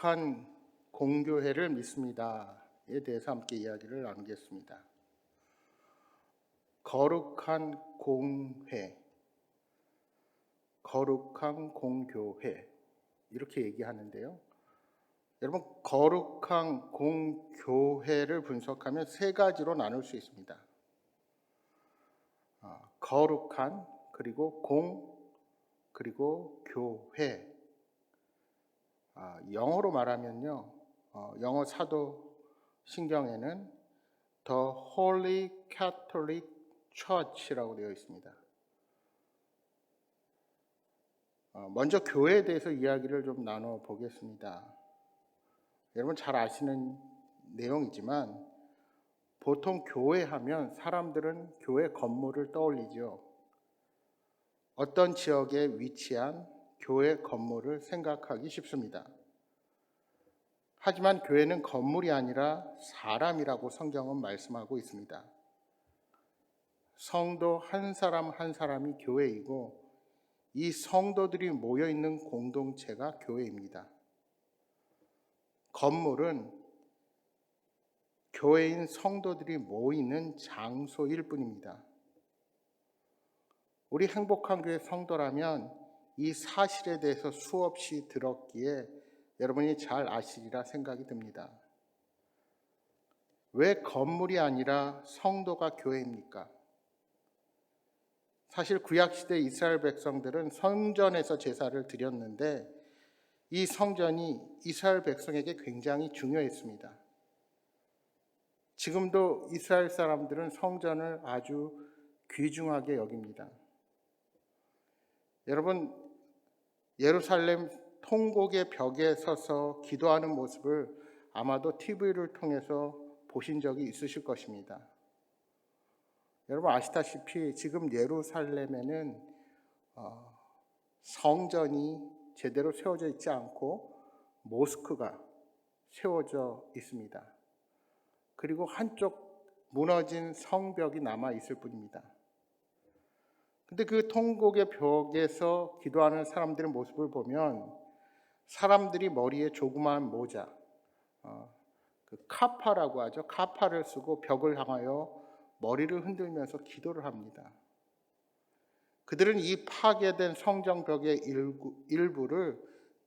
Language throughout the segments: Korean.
거룩한 공교회를 믿습니다에 대해서 함께 이야기를 나누겠습니다. 거룩한 공회, 거룩한 공교회 이렇게 얘기하는데요. 여러분, 거룩한 공교회를 분석하면 세 가지로 나눌 수 있습니다. 거룩한, 그리고 그리고 교회. 영어로 말하면요, 영어 사도 신경에는 The Holy Catholic Church라고 되어 있습니다. 먼저 교회에 대해서 이야기를 좀 나눠보겠습니다. 여러분 잘 아시는 내용이지만 보통 교회 하면 사람들은 교회 건물을 떠올리죠. 어떤 지역에 위치한 교회 건물을 생각하기 쉽습니다. 하지만 교회는 건물이 아니라 사람이라고 성경은 말씀하고 있습니다. 성도 한 사람 한 사람이 교회이고 이 성도들이 모여있는 공동체가 교회입니다. 건물은 교회인 성도들이 모이는 장소일 뿐입니다. 우리 행복한 교회 성도라면 이 사실에 대해서 수없이 들었기에 여러분이 잘 아시리라 생각이 듭니다. 왜 건물이 아니라 성도가 교회입니까? 사실 구약시대 이스라엘 백성들은 성전에서 제사를 드렸는데 이 성전이 이스라엘 백성에게 굉장히 중요했습니다. 지금도 이스라엘 사람들은 성전을 아주 귀중하게 여깁니다. 여러분, 예루살렘 통곡의 벽에 서서 기도하는 모습을 아마도 TV를 통해서 보신 적이 있으실 것입니다. 여러분 아시다시피 지금 예루살렘에는 성전이 제대로 세워져 있지 않고 모스크가 세워져 있습니다. 그리고 한쪽 무너진 성벽이 남아 있을 뿐입니다. 근데 그 통곡의 벽에서 기도하는 사람들의 모습을 보면 사람들이 머리에 조그마한 모자, 그 카파라고 하죠. 카파를 쓰고 벽을 향하여 머리를 흔들면서 기도를 합니다. 그들은 이 파괴된 성전벽의 일부를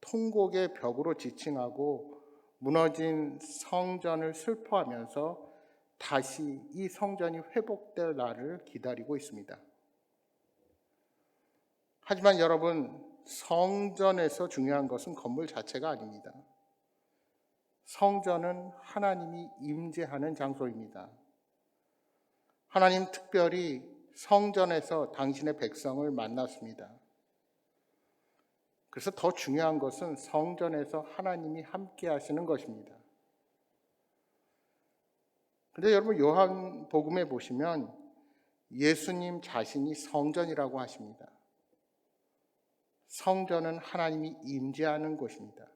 통곡의 벽으로 지칭하고 무너진 성전을 슬퍼하면서 다시 이 성전이 회복될 날을 기다리고 있습니다. 하지만 여러분, 성전에서 중요한 것은 건물 자체가 아닙니다. 성전은 하나님이 임재하는 장소입니다. 하나님 특별히 성전에서 당신의 백성을 만났습니다. 그래서 더 중요한 것은 성전에서 하나님이 함께 하시는 것입니다. 그런데 여러분 요한복음에 보시면 예수님 자신이 성전이라고 하십니다. 성전은 하나님이 임재하는 곳입니다.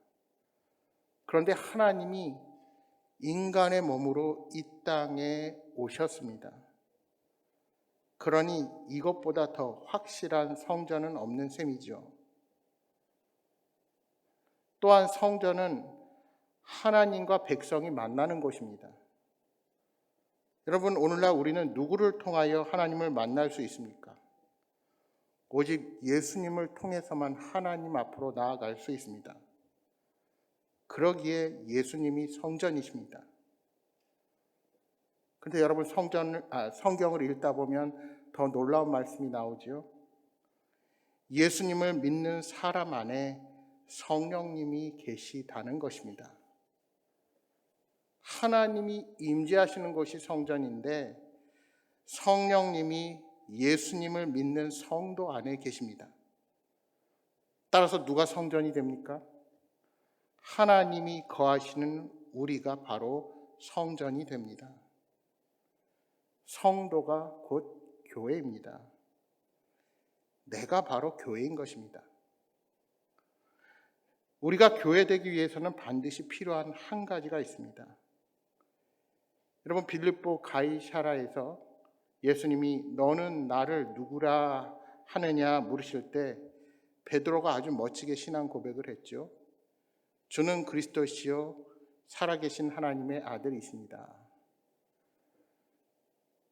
그런데 하나님이 인간의 몸으로 이 땅에 오셨습니다. 그러니 이것보다 더 확실한 성전은 없는 셈이죠. 또한 성전은 하나님과 백성이 만나는 곳입니다. 여러분, 오늘날 우리는 누구를 통하여 하나님을 만날 수 있습니까? 오직 예수님을 통해서만 하나님 앞으로 나아갈 수 있습니다. 그러기에 예수님이 성전이십니다. 그런데 여러분 성경을 읽다 보면 더 놀라운 말씀이 나오죠. 예수님을 믿는 사람 안에 성령님이 계시다는 것입니다. 하나님이 임재하시는 곳이 성전인데 성령님이 예수님을 믿는 성도 안에 계십니다. 따라서 누가 성전이 됩니까? 하나님이 거하시는 우리가 바로 성전이 됩니다. 성도가 곧 교회입니다. 내가 바로 교회인 것입니다. 우리가 교회되기 위해서는 반드시 필요한 한 가지가 있습니다. 여러분 빌립보 가이사라에서 예수님이 너는 나를 누구라 하느냐 물으실 때 베드로가 아주 멋지게 신앙 고백을 했죠. 주는 그리스도시요 살아계신 하나님의 아들이십니다.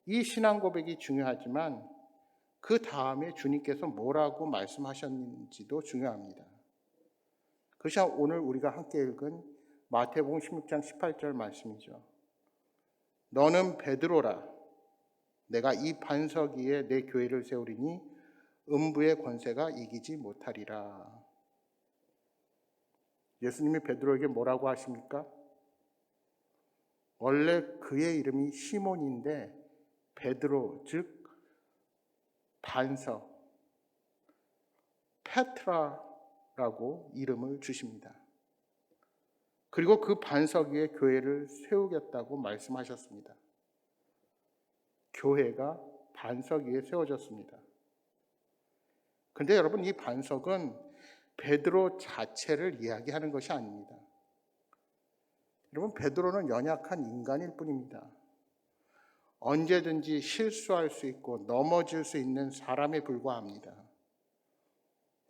이 신앙 고백이 중요하지만 그 다음에 주님께서 뭐라고 말씀하셨는지도 중요합니다. 그것이 오늘 우리가 함께 읽은 마태복음 16장 18절 말씀이죠. 너는 베드로라. 내가 이 반석 위에 내 교회를 세우리니 음부의 권세가 이기지 못하리라. 예수님이 베드로에게 뭐라고 하십니까? 원래 그의 이름이 시몬인데 베드로, 즉 반석, 페트라라고 이름을 주십니다. 그리고 그 반석 위에 교회를 세우겠다고 말씀하셨습니다. 교회가 반석 위에 세워졌습니다. 그런데 여러분, 이 반석은 베드로 자체를 이야기하는 것이 아닙니다. 여러분, 베드로는 연약한 인간일 뿐입니다. 언제든지 실수할 수 있고 넘어질 수 있는 사람에 불과합니다.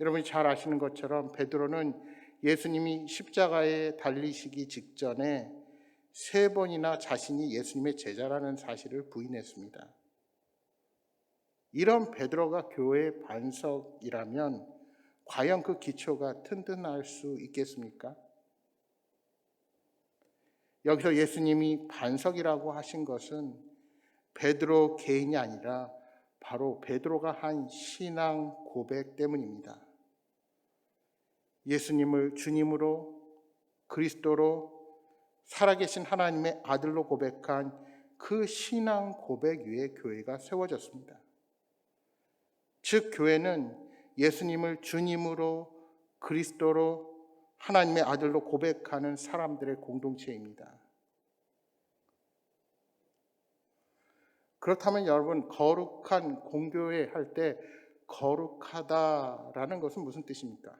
여러분이 잘 아시는 것처럼 베드로는 예수님이 십자가에 달리시기 직전에 3번이나 자신이 예수님의 제자라는 사실을 부인했습니다. 이런 베드로가 교회의 반석이라면 과연 그 기초가 튼튼할 수 있겠습니까? 여기서 예수님이 반석이라고 하신 것은 베드로 개인이 아니라 바로 베드로가 한 신앙 고백 때문입니다. 예수님을 주님으로, 그리스도로, 살아계신 하나님의 아들로 고백한 그 신앙 고백 위에 교회가 세워졌습니다. 즉 교회는 예수님을 주님으로, 그리스도로, 하나님의 아들로 고백하는 사람들의 공동체입니다. 그렇다면 여러분, 거룩한 공교회 할 때 거룩하다라는 것은 무슨 뜻입니까?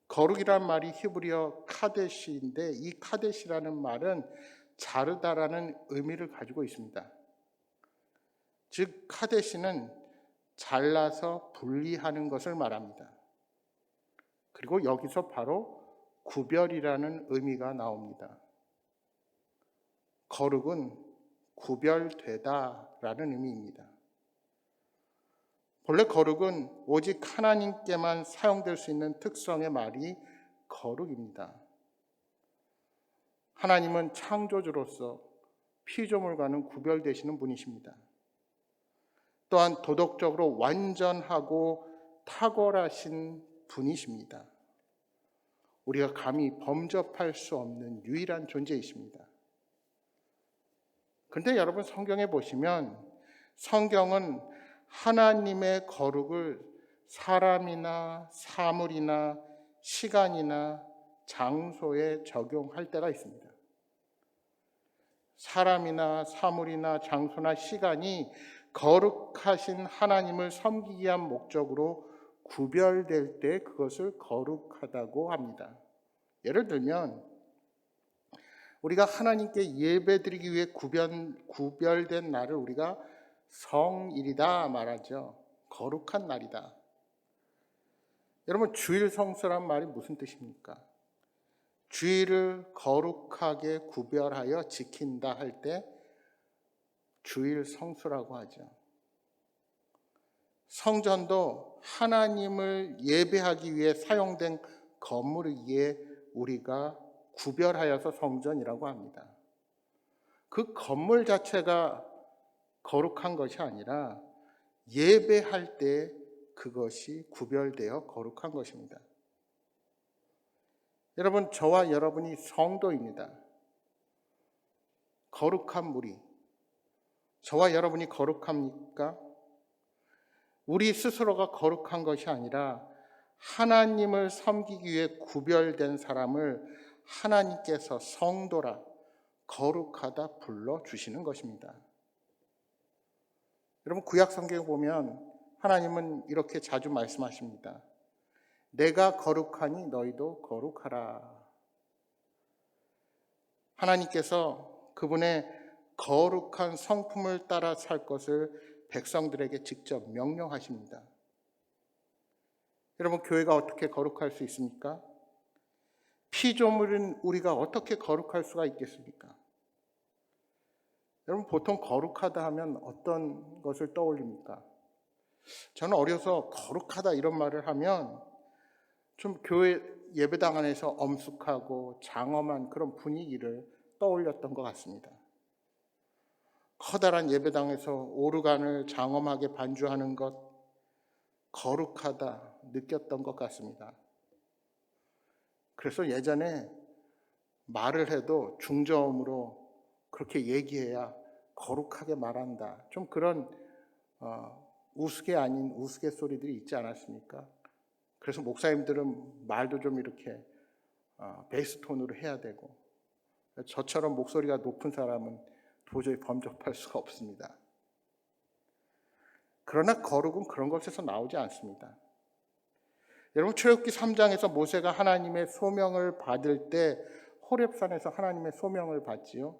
거룩이란 말이 히브리어 카데시인데 이 카데시라는 말은 자르다라는 의미를 가지고 있습니다. 즉 카데시는 잘라서 분리하는 것을 말합니다. 그리고 여기서 바로 구별이라는 의미가 나옵니다. 거룩은 구별되다라는 의미입니다. 본래 거룩은 오직 하나님께만 사용될 수 있는 특성의 말이 거룩입니다. 하나님은 창조주로서 피조물과는 구별되시는 분이십니다. 또한 도덕적으로 완전하고 탁월하신 분이십니다. 우리가 감히 범접할 수 없는 유일한 존재이십니다. 그런데 여러분, 성경에 보시면 성경은 하나님의 거룩을 사람이나 사물이나 시간이나 장소에 적용할 때가 있습니다. 사람이나 사물이나 장소나 시간이 거룩하신 하나님을 섬기기 위한 목적으로 구별될 때 그것을 거룩하다고 합니다. 예를 들면 우리가 하나님께 예배드리기 위해 구별된 날을 우리가 성일이다 말하죠. 거룩한 날이다. 여러분, 주일 성수란 말이 무슨 뜻입니까? 주일을 거룩하게 구별하여 지킨다 할 때 주일 성수라고 하죠. 성전도 하나님을 예배하기 위해 사용된 건물이기에 우리가 구별하여서 성전이라고 합니다. 그 건물 자체가 거룩한 것이 아니라 예배할 때 그것이 구별되어 거룩한 것입니다. 여러분, 저와 여러분이 성도입니다. 거룩한 무리. 저와 여러분이 거룩합니까? 우리 스스로가 거룩한 것이 아니라 하나님을 섬기기 위해 구별된 사람을 하나님께서 성도라, 거룩하다 불러주시는 것입니다. 여러분, 구약 성경에 보면 하나님은 이렇게 자주 말씀하십니다. 내가 거룩하니 너희도 거룩하라. 하나님께서 그분의 거룩한 성품을 따라 살 것을 백성들에게 직접 명령하십니다. 여러분, 교회가 어떻게 거룩할 수 있습니까? 피조물인 우리가 어떻게 거룩할 수가 있겠습니까? 여러분, 보통 거룩하다 하면 어떤 것을 떠올립니까? 저는 어려서 거룩하다 이런 말을 하면 좀 교회 예배당 안에서 엄숙하고 장엄한 그런 분위기를 떠올렸던 것 같습니다. 커다란 예배당에서 오르간을 장엄하게 반주하는 것, 거룩하다 느꼈던 것 같습니다. 그래서 예전에 말을 해도 중저음으로 그렇게 얘기해야 거룩하게 말한다. 좀 그런 우스개 아닌 우스갯소리들이 있지 않았습니까? 그래서 목사님들은 말도 좀 이렇게 베이스 톤으로 해야 되고, 저처럼 목소리가 높은 사람은 도저히 범접할 수가 없습니다. 그러나 거룩은 그런 것에서 나오지 않습니다. 여러분, 출애굽기 3장에서 모세가 하나님의 소명을 받을 때 호렙산에서 하나님의 소명을 받지요.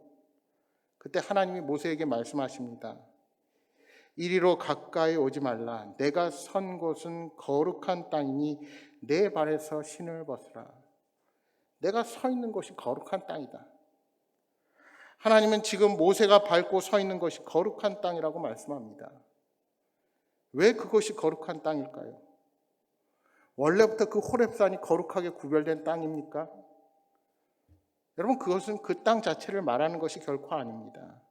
그때 하나님이 모세에게 말씀하십니다. 이리로 가까이 오지 말라. 내가 선 곳은 거룩한 땅이니 내 발에서 신을 벗으라. 내가 서 있는 곳이 거룩한 땅이다. 하나님은 지금 모세가 밟고 서 있는 것이 거룩한 땅이라고 말씀합니다. 왜 그것이 거룩한 땅일까요? 원래부터 그 호렙산이 거룩하게 구별된 땅입니까? 여러분, 그것은 그 땅 자체를 말하는 것이 결코 아닙니다.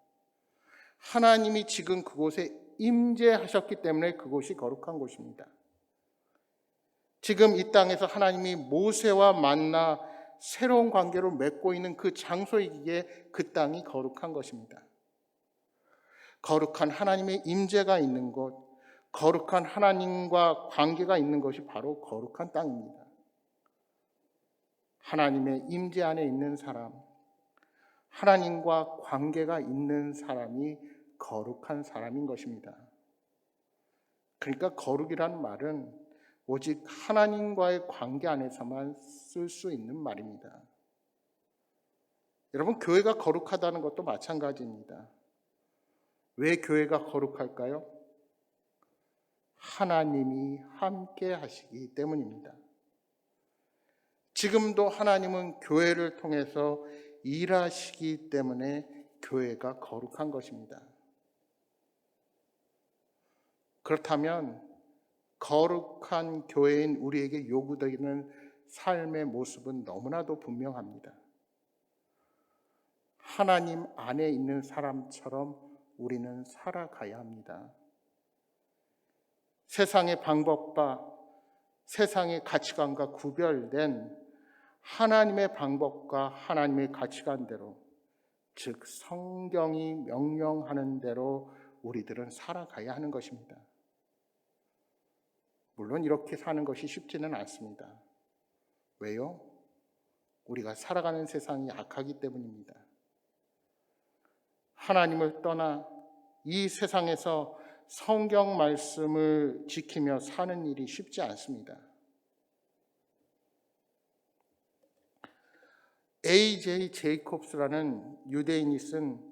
하나님이 지금 그곳에 임재하셨기 때문에 그곳이 거룩한 곳입니다. 지금 이 땅에서 하나님이 모세와 만나 새로운 관계를 맺고 있는 그 장소이기에 그 땅이 거룩한 것입니다. 거룩한 하나님의 임재가 있는 곳, 거룩한 하나님과 관계가 있는 것이 바로 거룩한 땅입니다. 하나님의 임재 안에 있는 사람, 하나님과 관계가 있는 사람이 거룩한 사람인 것입니다. 그러니까 거룩이라는 말은 오직 하나님과의 관계 안에서만 쓸 수 있는 말입니다. 여러분, 교회가 거룩하다는 것도 마찬가지입니다. 왜 교회가 거룩할까요? 하나님이 함께 하시기 때문입니다. 지금도 하나님은 교회를 통해서 일하시기 때문에 교회가 거룩한 것입니다. 그렇다면 거룩한 교회인 우리에게 요구되는 삶의 모습은 너무나도 분명합니다. 하나님 안에 있는 사람처럼 우리는 살아가야 합니다. 세상의 방법과 세상의 가치관과 구별된 하나님의 방법과 하나님의 가치관대로, 즉 성경이 명령하는 대로 우리들은 살아가야 하는 것입니다. 물론 이렇게 사는 것이 쉽지는 않습니다. 왜요? 우리가 살아가는 세상이 악하기 때문입니다. 하나님을 떠나 이 세상에서 성경 말씀을 지키며 사는 일이 쉽지 않습니다. A.J. 제이콥스라는 유대인이 쓴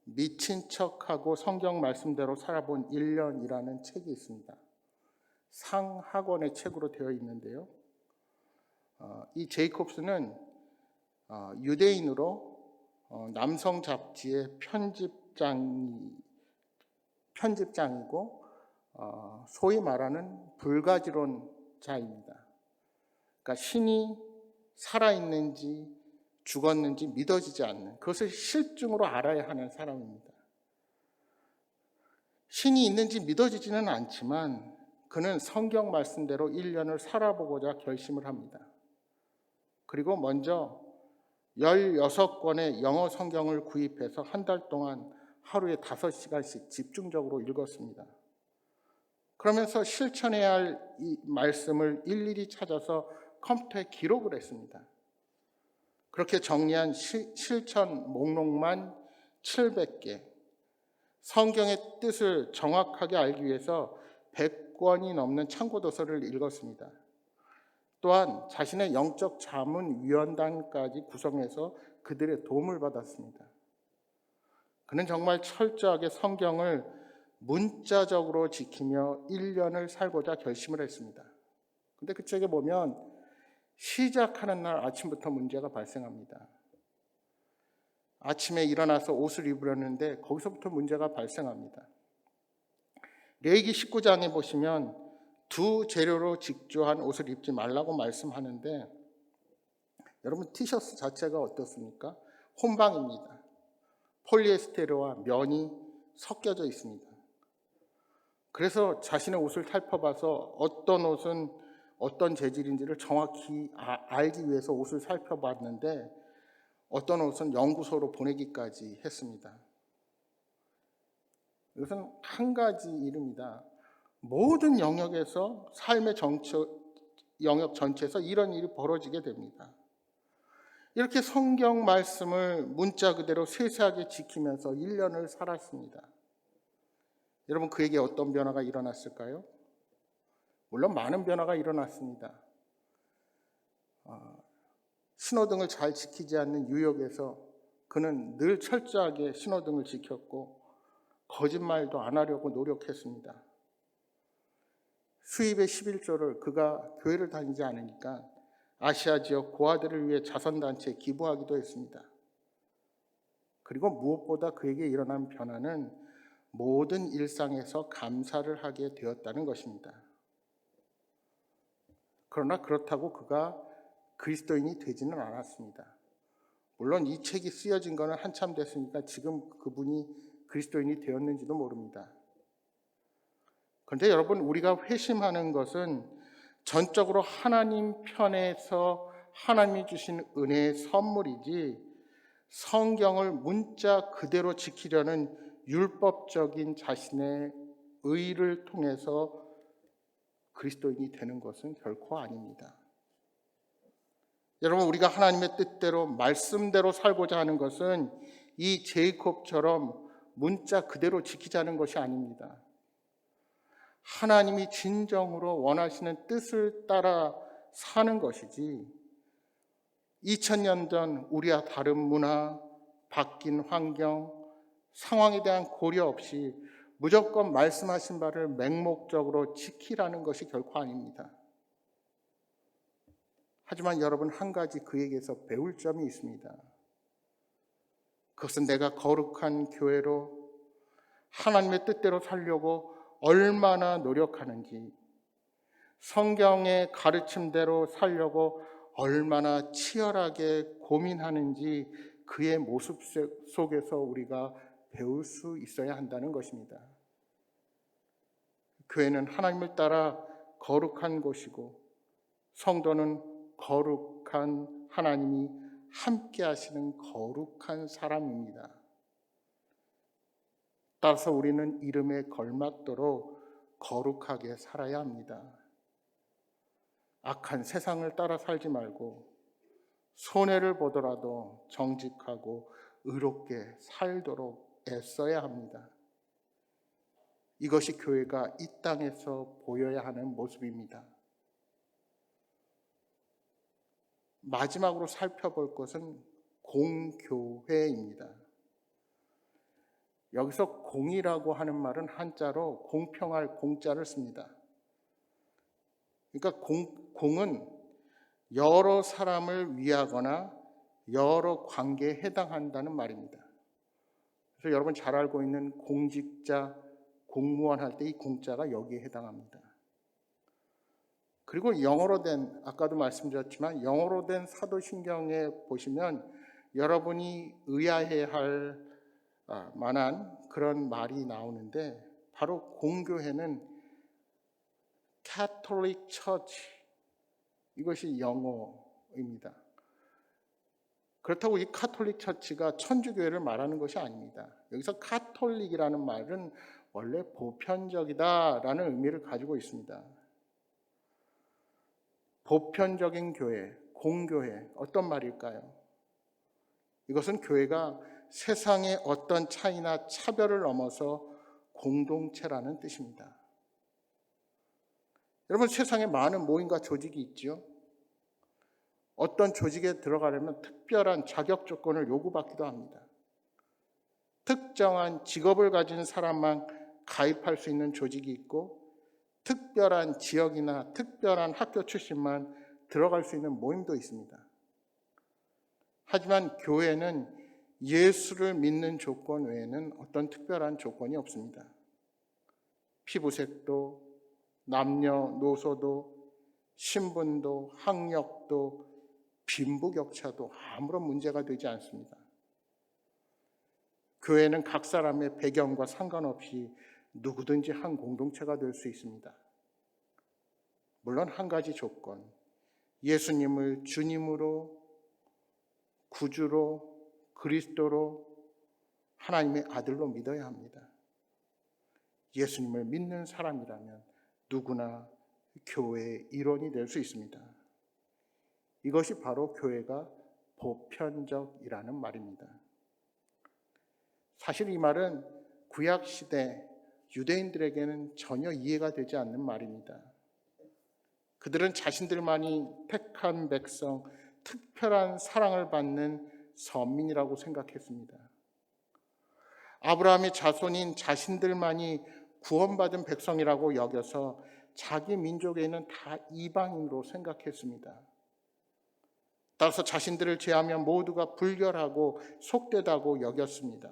미친 척하고 성경 말씀대로 살아본 1년이라는 책이 있습니다. 상학원의 책으로 되어 있는데요. 이 제이콥스는 유대인으로 남성 잡지의 편집장이고 소위 말하는 불가지론자입니다. 그러니까 신이 살아있는지 죽었는지 믿어지지 않는, 그것을 실증으로 알아야 하는 사람입니다. 신이 있는지 믿어지지는 않지만 그는 성경 말씀대로 1년을 살아보고자 결심을 합니다. 그리고 먼저 16권의 영어 성경을 구입해서 한 달 동안 하루에 5시간씩 집중적으로 읽었습니다. 그러면서 실천해야 할 이 말씀을 일일이 찾아서 컴퓨터에 기록을 했습니다. 그렇게 정리한 실천 목록만 700개, 성경의 뜻을 정확하게 알기 위해서 100권이 넘는 참고도서를 읽었습니다. 또한 자신의 영적 자문위원단까지 구성해서 그들의 도움을 받았습니다. 그는 정말 철저하게 성경을 문자적으로 지키며 1년을 살고자 결심을 했습니다. 근데 그 책에 보면 시작하는 날 아침부터 문제가 발생합니다. 아침에 일어나서 옷을 입으려는데 거기서부터 문제가 발생합니다. 레위기 19장에 보시면 두 재료로 직조한 옷을 입지 말라고 말씀하는데 여러분 티셔츠 자체가 어떻습니까? 혼방입니다. 폴리에스테르와 면이 섞여져 있습니다. 그래서 자신의 옷을 살펴봐서 어떤 옷은 어떤 재질인지를 정확히 알기 위해서 옷을 살펴봤는데 어떤 옷은 연구소로 보내기까지 했습니다. 이것은 한 가지 일입니다. 모든 영역에서 삶의 영역 전체에서 이런 일이 벌어지게 됩니다. 이렇게 성경 말씀을 문자 그대로 세세하게 지키면서 1년을 살았습니다. 여러분 그에게 어떤 변화가 일어났을까요? 물론 많은 변화가 일어났습니다. 신호등을 잘 지키지 않는 뉴욕에서 그는 늘 철저하게 신호등을 지켰고 거짓말도 안 하려고 노력했습니다. 수입의 11조를 그가 교회를 다니지 않으니까 아시아 지역 고아들을 위해 자선단체에 기부하기도 했습니다. 그리고 무엇보다 그에게 일어난 변화는 모든 일상에서 감사를 하게 되었다는 것입니다. 그러나 그렇다고 그가 그리스도인이 되지는 않았습니다. 물론 이 책이 쓰여진 것은 한참 됐으니까 지금 그분이 그리스도인이 되었는지도 모릅니다. 그런데 여러분 우리가 회심하는 것은 전적으로 하나님 편에서 하나님이 주신 은혜의 선물이지 성경을 문자 그대로 지키려는 율법적인 자신의 의를 통해서 그리스도인이 되는 것은 결코 아닙니다. 여러분 우리가 하나님의 뜻대로 말씀대로 살고자 하는 것은 이 제이콥처럼 문자 그대로 지키자는 것이 아닙니다. 하나님이 진정으로 원하시는 뜻을 따라 사는 것이지 2000년 전 우리와 다른 문화, 바뀐 환경, 상황에 대한 고려 없이 무조건 말씀하신 바를 맹목적으로 지키라는 것이 결코 아닙니다. 하지만 여러분 한 가지 그에게서 배울 점이 있습니다. 그것은 내가 거룩한 교회로 하나님의 뜻대로 살려고 얼마나 노력하는지, 성경의 가르침대로 살려고 얼마나 치열하게 고민하는지 그의 모습 속에서 우리가 배울 수 있어야 한다는 것입니다. 교회는 하나님을 따라 거룩한 곳이고 성도는 거룩한 하나님이 함께 하시는 거룩한 사람입니다. 따라서 우리는 이름에 걸맞도록 거룩하게 살아야 합니다. 악한 세상을 따라 살지 말고 손해를 보더라도 정직하고 의롭게 살도록 애써야 합니다. 이것이 교회가 이 땅에서 보여야 하는 모습입니다. 마지막으로 살펴볼 것은 공교회입니다. 여기서 공이라고 하는 말은 한자로 공평할 공자를 씁니다. 그러니까 공은 여러 사람을 위하거나 여러 관계에 해당한다는 말입니다. 그래서 여러분 잘 알고 있는 공직자, 공무원 할 때 이 공자가 여기에 해당합니다. 그리고 영어로 된, 아까도 말씀드렸지만 영어로 된 사도신경에 보시면 여러분이 의아해할 만한 그런 말이 나오는데 바로 공교회는 Catholic Church, 이것이 영어입니다. 그렇다고 이 카톨릭 처치가 천주교회를 말하는 것이 아닙니다. 여기서 카톨릭이라는 말은 원래 보편적이다라는 의미를 가지고 있습니다. 보편적인 교회, 공교회, 어떤 말일까요? 이것은 교회가 세상의 어떤 차이나 차별을 넘어서 공동체라는 뜻입니다. 여러분 세상에 많은 모임과 조직이 있죠. 어떤 조직에 들어가려면 특별한 자격 조건을 요구받기도 합니다. 특정한 직업을 가진 사람만 가입할 수 있는 조직이 있고 특별한 지역이나 특별한 학교 출신만 들어갈 수 있는 모임도 있습니다. 하지만 교회는 예수를 믿는 조건 외에는 어떤 특별한 조건이 없습니다. 피부색도, 남녀노소도, 신분도, 학력도, 빈부격차도 아무런 문제가 되지 않습니다. 교회는 각 사람의 배경과 상관없이 누구든지 한 공동체가 될 수 있습니다. 물론 한 가지 조건, 예수님을 주님으로, 구주로, 그리스도로, 하나님의 아들로 믿어야 합니다. 예수님을 믿는 사람이라면 누구나 교회의 일원이 될 수 있습니다. 이것이 바로 교회가 보편적이라는 말입니다. 사실 이 말은 구약시대 유대인들에게는 전혀 이해가 되지 않는 말입니다. 그들은 자신들만이 택한 백성, 특별한 사랑을 받는 선민이라고 생각했습니다. 아브라함의 자손인 자신들만이 구원받은 백성이라고 여겨서 자기 민족에는 다 이방인으로 생각했습니다. 따라서 자신들을 제하면 모두가 불결하고 속되다고 여겼습니다.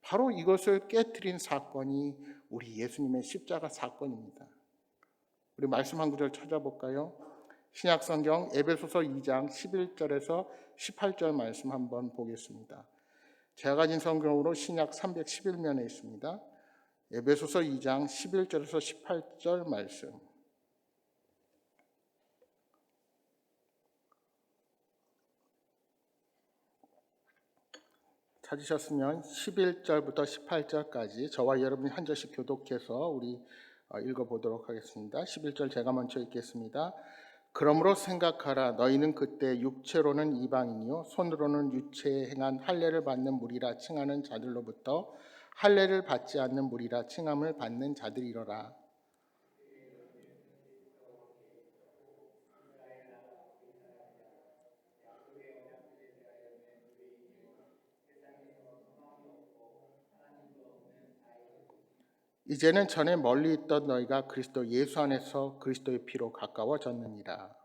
바로 이것을 깨트린 사건이 우리 예수님의 십자가 사건입니다. 우리 말씀 한 구절 찾아볼까요? 신약성경 에베소서 2장 11절에서 18절 말씀 한번 보겠습니다. 제가 가진 성경으로 신약 311면에 있습니다. 에베소서 2장 11절에서 18절 말씀. 찾으셨으면 11절부터 18절까지 저와 여러분이 한 절씩 교독해서 우리 읽어보도록 하겠습니다. 11절 제가 먼저 읽겠습니다. 그러므로 생각하라. 너희는 그때 육체로는 이방인이요 손으로는 유체에 행한 할례를 받는 무리라 칭하는 자들로부터 할례를 받지 않는 무리라 칭함을 받는 자들이로라. 이제는 전에 멀리 있던 너희가 그리스도 예수 안에서 그리스도의 피로 가까워졌느니라.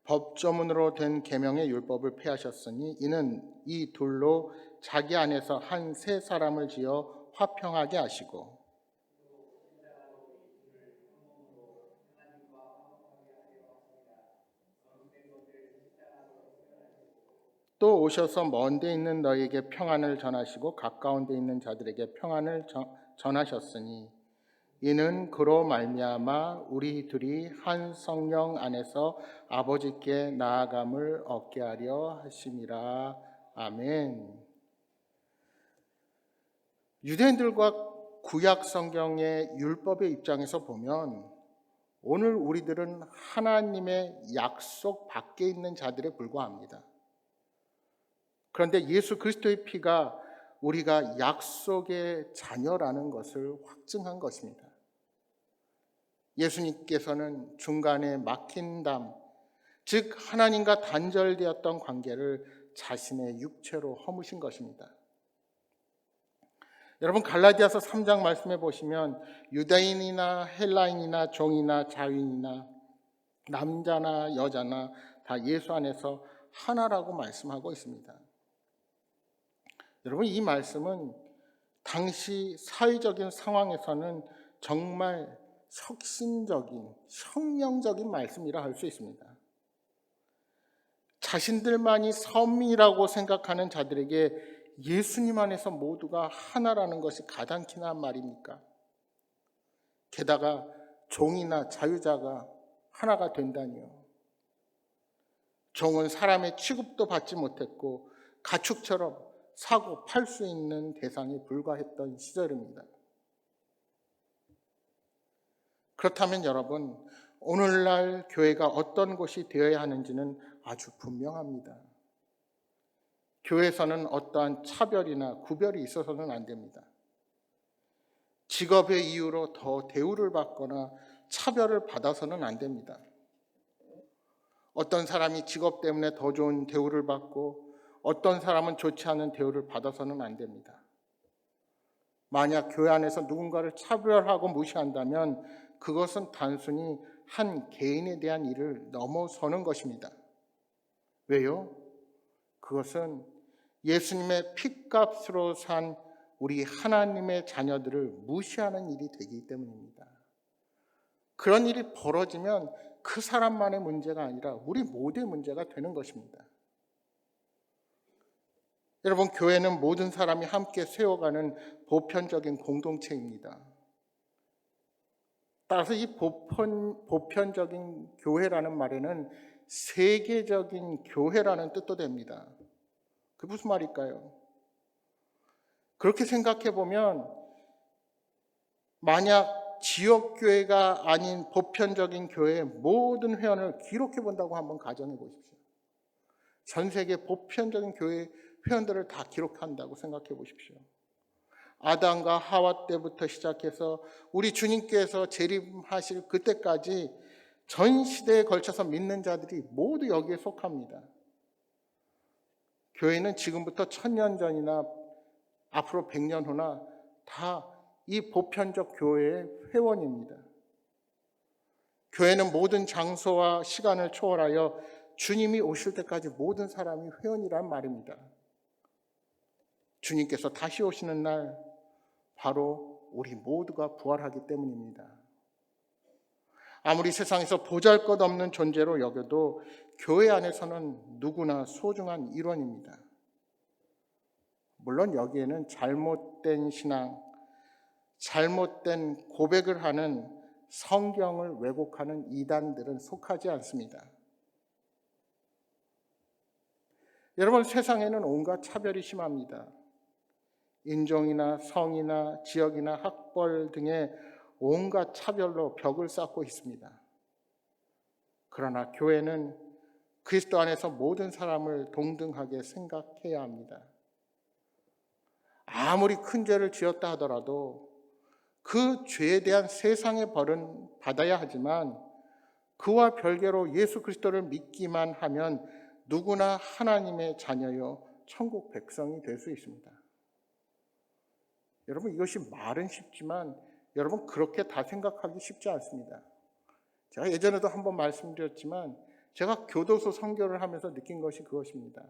법조문으로 된 계명의 율법을 폐하셨으니 이는 이 둘로 자기 안에서 한 새 사람을 지어 화평하게 하시고 또 오셔서 먼 데 있는 너희에게 평안을 전하시고 가까운 데 있는 자들에게 평안을 전하셨으니 이는 그로 말미암아 우리 둘이 한 성령 안에서 아버지께 나아감을 얻게 하려 하심이라. 아멘. 유대인들과 구약 성경의 율법의 입장에서 보면 오늘 우리들은 하나님의 약속 밖에 있는 자들에 불과합니다. 그런데 예수 그리스도의 피가 우리가 약속의 자녀라는 것을 확증한 것입니다. 예수님께서는 중간에 막힌 담, 즉 하나님과 단절되었던 관계를 자신의 육체로 허무신 것입니다. 여러분 갈라디아서 3장 말씀해 보시면 유대인이나 헬라인이나 종이나 자유인이나 남자나 여자나 다 예수 안에서 하나라고 말씀하고 있습니다. 여러분 이 말씀은 당시 사회적인 상황에서는 정말 혁신적인, 혁명적인 말씀이라 할 수 있습니다. 자신들만이 선민이라고 생각하는 자들에게 예수님 안에서 모두가 하나라는 것이 가당키나 한 말입니까? 게다가 종이나 자유자가 하나가 된다니요. 종은 사람의 취급도 받지 못했고 가축처럼 사고 팔 수 있는 대상에 불과했던 시절입니다. 그렇다면 여러분, 오늘날 교회가 어떤 곳이 되어야 하는지는 아주 분명합니다. 교회에서는 어떠한 차별이나 구별이 있어서는 안 됩니다. 직업의 이유로 더 대우를 받거나 차별을 받아서는 안 됩니다. 어떤 사람이 직업 때문에 더 좋은 대우를 받고 어떤 사람은 좋지 않은 대우를 받아서는 안 됩니다. 만약 교회 안에서 누군가를 차별하고 무시한다면 그것은 단순히 한 개인에 대한 일을 넘어서는 것입니다. 왜요? 그것은 예수님의 핏값으로 산 우리 하나님의 자녀들을 무시하는 일이 되기 때문입니다. 그런 일이 벌어지면 그 사람만의 문제가 아니라 우리 모두의 문제가 되는 것입니다. 여러분, 교회는 모든 사람이 함께 세워가는 보편적인 공동체입니다. 따라서 이 보편적인 교회라는 말에는 세계적인 교회라는 뜻도 됩니다. 그게 무슨 말일까요? 그렇게 생각해 보면 만약 지역교회가 아닌 보편적인 교회의 모든 회원을 기록해 본다고 한번 가정해 보십시오. 전 세계 보편적인 교회 회원들을 다 기록한다고 생각해 보십시오. 아담과 하와 때부터 시작해서 우리 주님께서 재림하실 그때까지 전 시대에 걸쳐서 믿는 자들이 모두 여기에 속합니다. 교회는 지금부터 1000년 전이나 앞으로 100년 후나 다 이 보편적 교회의 회원입니다. 교회는 모든 장소와 시간을 초월하여 주님이 오실 때까지 모든 사람이 회원이란 말입니다. 주님께서 다시 오시는 날 바로 우리 모두가 부활하기 때문입니다. 아무리 세상에서 보잘것없는 존재로 여겨도 교회 안에서는 누구나 소중한 일원입니다. 물론 여기에는 잘못된 신앙, 잘못된 고백을 하는 성경을 왜곡하는 이단들은 속하지 않습니다. 여러분, 세상에는 온갖 차별이 심합니다. 인종이나 성이나 지역이나 학벌 등의 온갖 차별로 벽을 쌓고 있습니다. 그러나 교회는 그리스도 안에서 모든 사람을 동등하게 생각해야 합니다. 아무리 큰 죄를 지었다 하더라도 그 죄에 대한 세상의 벌은 받아야 하지만 그와 별개로 예수 그리스도를 믿기만 하면 누구나 하나님의 자녀요 천국 백성이 될 수 있습니다. 여러분, 이것이 말은 쉽지만 여러분 그렇게 다 생각하기 쉽지 않습니다. 제가 예전에도 한번 말씀드렸지만 제가 교도소 선교를 하면서 느낀 것이 그것입니다.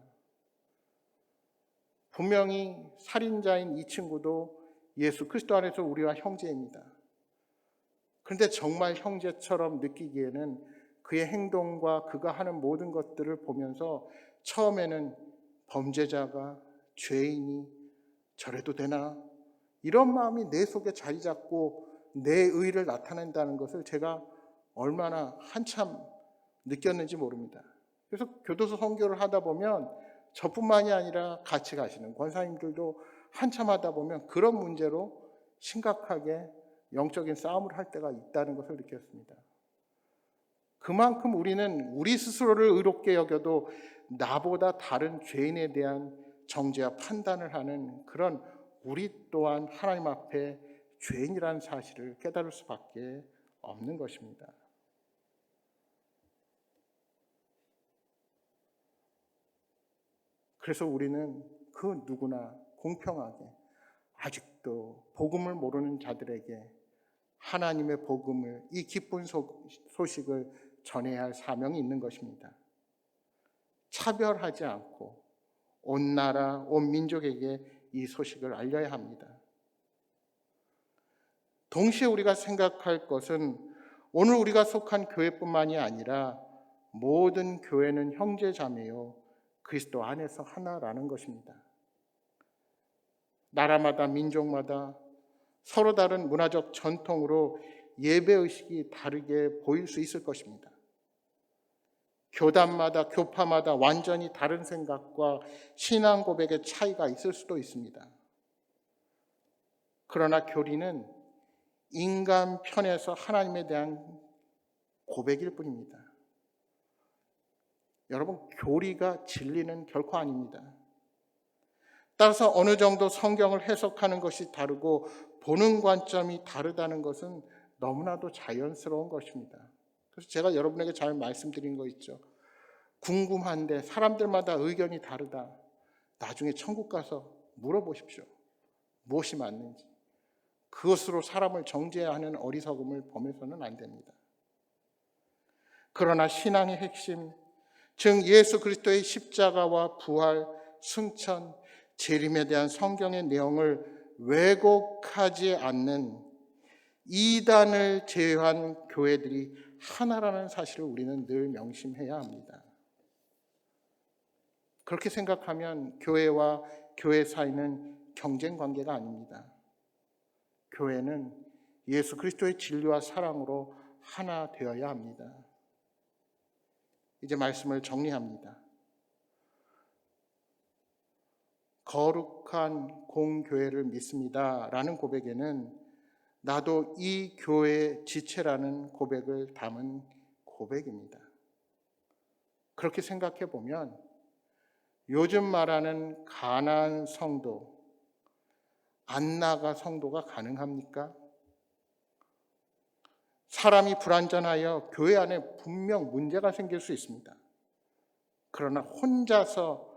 분명히 살인자인 이 친구도 예수 그리스도 안에서 우리와 형제입니다. 그런데 정말 형제처럼 느끼기에는 그의 행동과 그가 하는 모든 것들을 보면서 처음에는 범죄자가, 죄인이 저래도 되나? 이런 마음이 내 속에 자리 잡고 내 의를 나타낸다는 것을 제가 얼마나 한참 느꼈는지 모릅니다. 그래서 교도소 선교를 하다 보면 저뿐만이 아니라 같이 가시는 권사님들도 한참 하다 보면 그런 문제로 심각하게 영적인 싸움을 할 때가 있다는 것을 느꼈습니다. 그만큼 우리는 우리 스스로를 의롭게 여겨도 나보다 다른 죄인에 대한 정죄와 판단을 하는 그런 우리 또한 하나님 앞에 죄인이라는 사실을 깨달을 수밖에 없는 것입니다. 그래서 우리는 그 누구나 공평하게 아직도 복음을 모르는 자들에게 하나님의 복음을, 이 기쁜 소식을 전해야 할 사명이 있는 것입니다. 차별하지 않고 온 나라, 온 민족에게 이 소식을 알려야 합니다. 동시에 우리가 생각할 것은 오늘 우리가 속한 교회뿐만이 아니라 모든 교회는 형제자매요 그리스도 안에서 하나라는 것입니다. 나라마다 민족마다 서로 다른 문화적 전통으로 예배의식이 다르게 보일 수 있을 것입니다. 교단마다 교파마다 완전히 다른 생각과 신앙 고백의 차이가 있을 수도 있습니다. 그러나 교리는 인간 편에서 하나님에 대한 고백일 뿐입니다. 여러분, 교리가 진리는 결코 아닙니다. 따라서 어느 정도 성경을 해석하는 것이 다르고 보는 관점이 다르다는 것은 너무나도 자연스러운 것입니다. 그래서 제가 여러분에게 잘 말씀드린 거 있죠. 궁금한데 사람들마다 의견이 다르다. 나중에 천국 가서 물어보십시오. 무엇이 맞는지. 그것으로 사람을 정죄하는 어리석음을 범해서는 안 됩니다. 그러나 신앙의 핵심, 즉 예수 그리스도의 십자가와 부활, 승천, 재림에 대한 성경의 내용을 왜곡하지 않는 이단을 제외한 교회들이 하나라는 사실을 우리는 늘 명심해야 합니다. 그렇게 생각하면 교회와 교회 사이는 경쟁 관계가 아닙니다. 교회는 예수 그리스도의 진리와 사랑으로 하나 되어야 합니다. 이제 말씀을 정리합니다. 거룩한 공교회를 믿습니다 라는 고백에는 나도 이 교회의 지체라는 고백을 담은 고백입니다. 그렇게 생각해 보면 요즘 말하는 가나안 성도, 안나가 성도가 가능합니까? 사람이 불완전하여 교회 안에 분명 문제가 생길 수 있습니다. 그러나 혼자서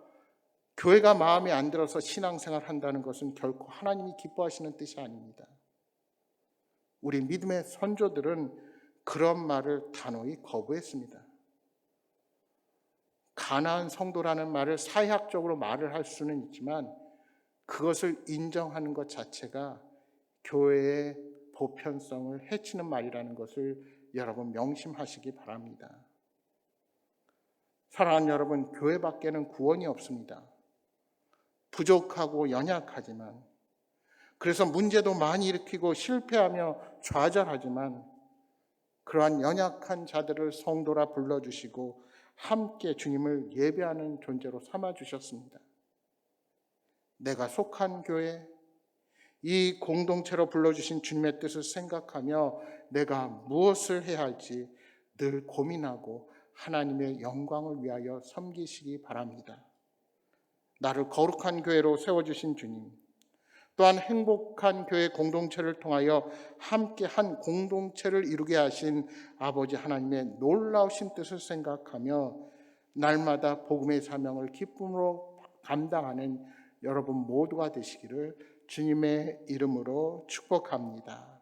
교회가 마음에 안 들어서 신앙생활 한다는 것은 결코 하나님이 기뻐하시는 뜻이 아닙니다. 우리 믿음의 선조들은 그런 말을 단호히 거부했습니다. 가나안 성도라는 말을 사회학적으로 말을 할 수는 있지만 그것을 인정하는 것 자체가 교회의 보편성을 해치는 말이라는 것을 여러분 명심하시기 바랍니다. 사랑하는 여러분, 교회 밖에는 구원이 없습니다. 부족하고 연약하지만, 그래서 문제도 많이 일으키고 실패하며 좌절하지만 그러한 연약한 자들을 성도라 불러주시고 함께 주님을 예배하는 존재로 삼아주셨습니다. 내가 속한 교회, 이 공동체로 불러주신 주님의 뜻을 생각하며 내가 무엇을 해야 할지 늘 고민하고 하나님의 영광을 위하여 섬기시기 바랍니다. 나를 거룩한 교회로 세워주신 주님, 또한 행복한 교회 공동체를 통하여 함께 한 공동체를 이루게 하신 아버지 하나님의 놀라우신 뜻을 생각하며 날마다 복음의 사명을 기쁨으로 감당하는 여러분 모두가 되시기를 주님의 이름으로 축복합니다.